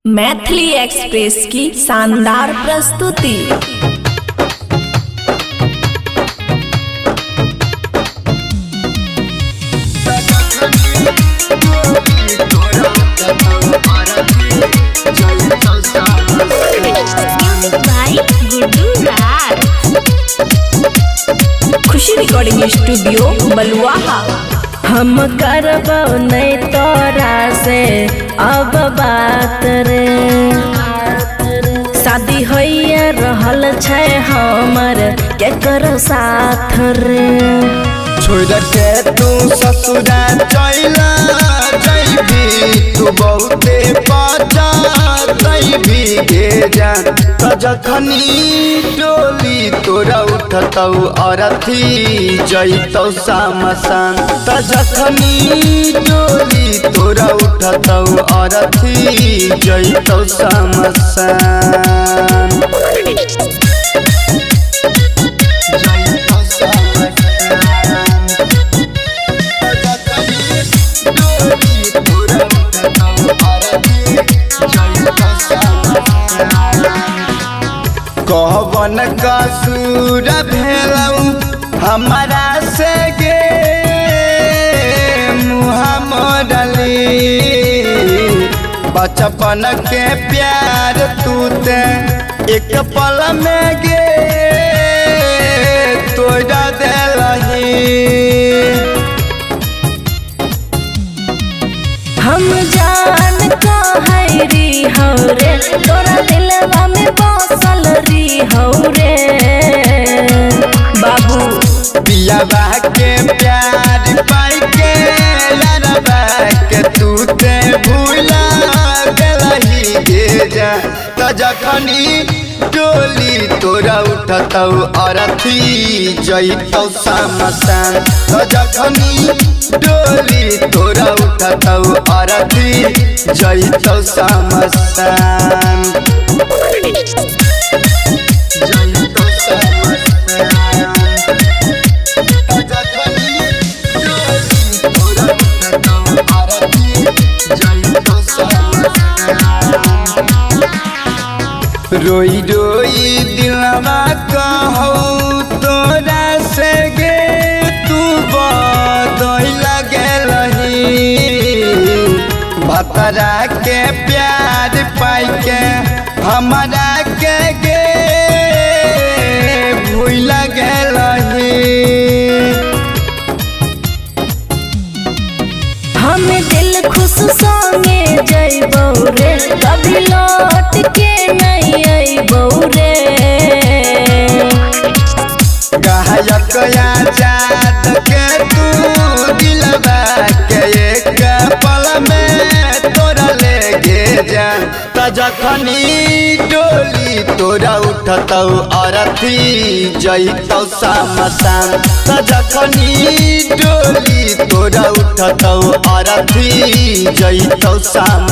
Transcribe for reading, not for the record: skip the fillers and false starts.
Maithili express की शानदार प्रस्तुति। खुशी रिकॉर्डिंग स्टूडियो बलुआहा। हम करबो नहीं तोरा से अब बात रे, शादी होइए रहल छै हमर केकरो साथ रे। छोड़ के तू ससुरा चला जइबी, तू बहुते पछताइबी गे जान। त जखनी डोली तोरा उठतौ अरथी जइतौ समसान। त जखनी डोली तोरा उठतौ अरथी जइतौ समसान। कहवन कसूर भेलौ हमारा से गे मुँह मोड़ली, बचपन के प्यार तूते एक पल में गे तोड़ा देलही। हम जान कहरी हौ रे, तोरा दिलवा में बसल री हौ रे बाबू। पियाबा के प्यार पाई के लड़बा के तू ते भूला गेलही गे जा। त जखनी डोली तोरा उठतौ अरथी जइतौ समसान। त जखनी डोली तोरा उठतौ अरथी जइतौ समसान। जइतौ समसान। रोई रोई दिलवा कहू तोरा से गे तू बदल गेलही। भतरा के प्यार पाई के हमरा के गे भूल गेलही। हम दिल खुश संगे जइबौ रे, कभी लौट के नहीं अइबौ रे। गायक आजाद के तू दिलवा के एक पल में तोरा ले गे जान। त जखनी डोली तोरा उठतौ अरथी जइतौ समसान। त जखनी डोली तोरा उठतौ अरथी जइतौ समसान।